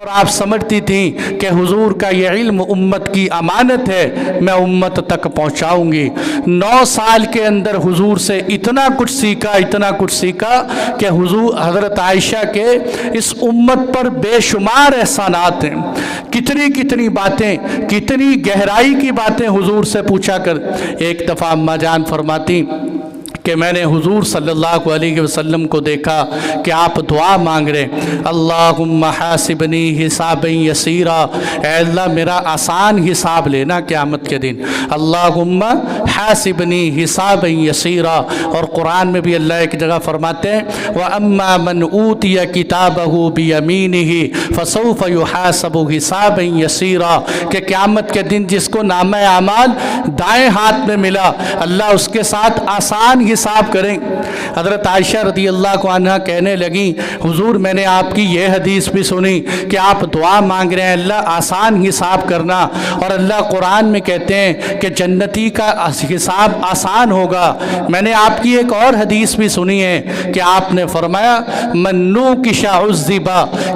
اور آپ سمجھتی تھیں کہ حضور کا یہ علم امت کی امانت ہے، میں امت تک پہنچاؤں گی۔ 9 سال کے اندر حضور سے اتنا کچھ سیکھا کہ حضور حضرت عائشہ کے اس امت پر بے شمار احسانات ہیں۔ کتنی باتیں، کتنی گہرائی کی باتیں حضور سے پوچھا کر۔ ایک دفعہ اماں جان فرماتی کہ میں نے حضور صلی اللہ علیہ وسلم کو دیکھا کہ آپ دعا مانگ رہے، اللہم حاسبنی حسابا یسیرا، اے اللہ میرا آسان حساب لینا قیامت کے دن، اللہم حاسبنی حسابا یسیرا۔ اور قرآن میں بھی اللہ ایک جگہ فرماتے ہیں وَأَمَّا مَنْ أُوتِيَ كِتَابَهُ بِيَمِينِهِ فَسَوْفَ يُحَاسَبُ حِسَابًا يَسِيرًا، کہ قیامت کے دن جس کو نامہ اعمال دائیں ہاتھ میں ملا، اللہ اس کے ساتھ آسان حساب کریں۔ حضرت عائشہ رضی اللہ عنہ کہنے لگیں حضور میں نے آپ کی یہ حدیث بھی سنی کہ آپ دعا مانگ رہے ہیں اللہ آسان حساب کرنا، اور اللہ قرآن میں کہتے ہیں کہ جنتی کا حساب آسان ہوگا۔ میں نے آپ کی ایک اور حدیث بھی سنی ہے کہ آپ نے فرمایا من نوکش عذب،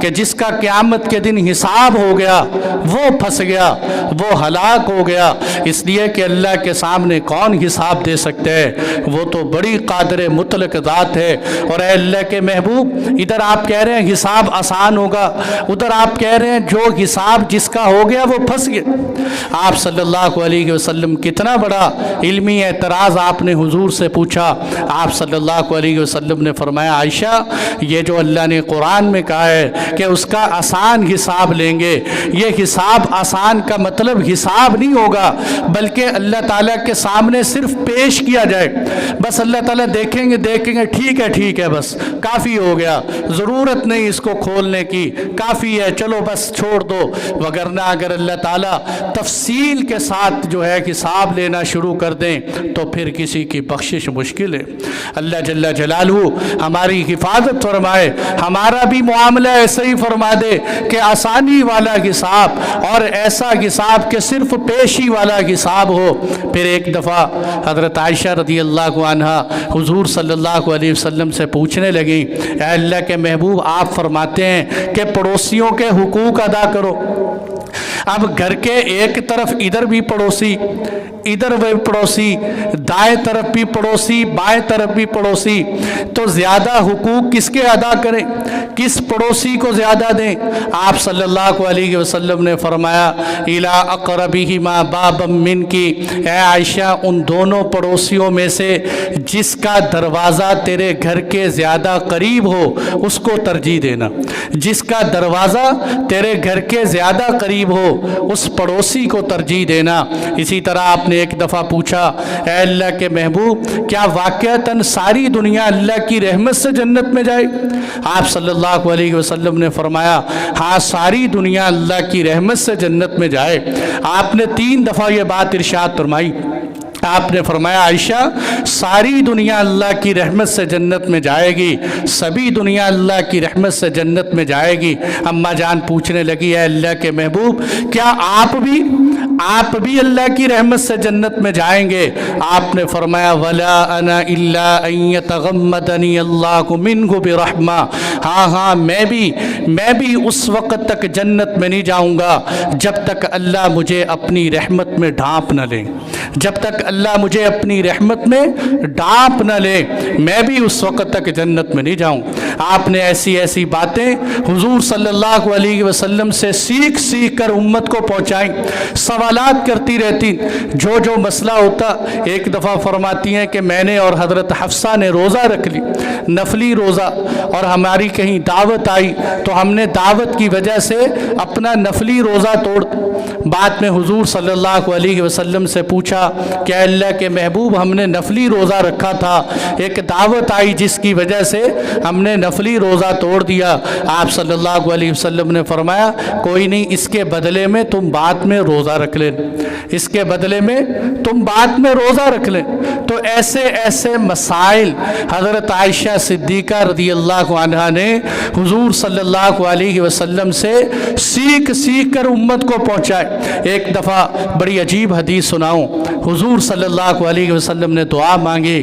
کہ جس کا قیامت کے دن حساب ہو گیا وہ پھنس گیا، وہ ہلاک ہو گیا، اس لیے کہ اللہ کے سامنے کون حساب دے سکتے ہیں، وہ تو بڑی قادر مطلق ذات ہے۔ اور اے اللہ کے محبوب، ادھر آپ کہہ رہے ہیں حساب آسان ہوگا، ادھر آپ کہہ رہے ہیں جو حساب جس کا ہو گیا وہ پھنس گیا۔ آپ صلی اللہ علیہ وسلم کتنا بڑا علمی اعتراض آپ نے حضور سے پوچھا۔ آپ صلی اللہ علیہ وسلم نے فرمایا عائشہ یہ جو اللہ نے قرآن میں کہا ہے کہ اس کا آسان حساب لیں گے، یہ حساب آسان کا مطلب حساب نہیں ہوگا، بلکہ اللہ تعالیٰ کے سامنے صرف پیش کیا جائے، بس اللہ تعالیٰ دیکھیں گے ٹھیک ہے بس کافی ہو گیا، ضرورت نہیں اس کو کھولنے کی، کافی ہے چلو بس چھوڑ دو۔ وگرنہ اگر اللہ تعالیٰ تفصیل کے ساتھ جو ہے حساب لینا شروع کر دیں تو پھر کسی کی بخشش مشکل ہے۔ اللہ جل جلالہ ہماری حفاظت فرمائے، ہمارا بھی معاملہ ایسا ہی فرما دے کہ آسانی والا حساب اور ایسا حساب کہ صرف پیشی والا حساب ہو۔ پھر ایک دفعہ حضرت عائشہ رضی اللہ عنہ حضور صلی اللہ علیہ وسلم سے پوچھنے لگیں اے اللہ کے محبوب آپ فرماتے ہیں کہ پڑوسیوں کے حقوق ادا کرو، اب گھر کے ایک طرف ادھر بھی پڑوسی، ادھر بھی پڑوسی، دائیں طرف بھی پڑوسی، بائیں طرف بھی پڑوسی، تو زیادہ حقوق کس کے ادا کریں، کس پڑوسی کو زیادہ دیں؟ آپ صلی اللہ علیہ وسلم نے فرمایا اِلَىٰ أَقْرَبِهِمَا بَابًا مِّنْكِ، اے عائشہ ان دونوں پڑوسیوں میں سے جس کا دروازہ تیرے گھر کے زیادہ قریب ہو اس کو ترجیح دینا، جس کا دروازہ تیرے گھر کے زیادہ قریب ہو اس پڑوسی کو ترجیح دینا۔ اسی طرح آپ نے ایک دفعہ پوچھا اے اللہ کے محبوب کیا واقعتاً ساری دنیا اللہ کی رحمت سے جنت میں جائے؟ آپ صلی اللہ علیہ وسلم نے فرمایا ہاں ساری دنیا اللہ کی رحمت سے جنت میں جائے۔ آپ نے 3 دفعہ یہ بات ارشاد فرمائی۔ آپ نے فرمایا عائشہ ساری دنیا اللہ کی رحمت سے جنت میں جائے گی، سبھی دنیا اللہ کی رحمت سے جنت میں جائے گی۔ اماں جان پوچھنے لگی اے اللہ کے محبوب کیا آپ بھی اللہ کی رحمت سے جنت میں جائیں گے؟ آپ نے فرمایا وَلَا أَنَا إِلَّا أَن يَتَغَمَّدَنِيَ اللَّهُ مِنْهُ بِرَحْمَةٍ، ہاں میں بھی اس وقت تک جنت میں نہیں جاؤں گا جب تک اللہ مجھے اپنی رحمت میں ڈھانپ نہ لے، جب تک اللہ مجھے اپنی رحمت میں ڈانپ نہ لے میں بھی اس وقت تک جنت میں نہیں جاؤں۔ آپ نے ایسی باتیں حضور صلی اللہ علیہ وسلم سے سیکھ کر امت کو پہنچائیں، سوالات کرتی رہتی، جو مسئلہ ہوتا۔ ایک دفعہ فرماتی ہیں کہ میں نے اور حضرت حفصہ نے روزہ رکھ لی، نفلی روزہ، اور ہماری کہیں دعوت آئی تو ہم نے دعوت کی وجہ سے اپنا نفلی روزہ توڑ۔ بعد میں حضور صلی اللہ علیہ وسلم سے پوچھا کہ اللہ کے محبوب ہم نے نفلی روزہ رکھا تھا، ایک دعوت آئی جس کی وجہ سے ہم نے نفلی روزہ توڑ دیا۔ آپ صلی اللہ علیہ وسلم نے فرمایا کوئی نہیں، اس کے بدلے میں تم بعد میں روزہ رکھ لیں، اس کے بدلے میں تم بعد میں روزہ رکھ لیں۔ تو ایسے مسائل حضرت عائشہ صدیقہ رضی اللہ عنہا نے حضور صلی اللہ علیہ وسلم سے سیکھ کر امت کو پہنچائے۔ ایک دفعہ بڑی عجیب حدیث سناؤں، حضور صلی اللہ علیہ وسلم نے دعا مانگی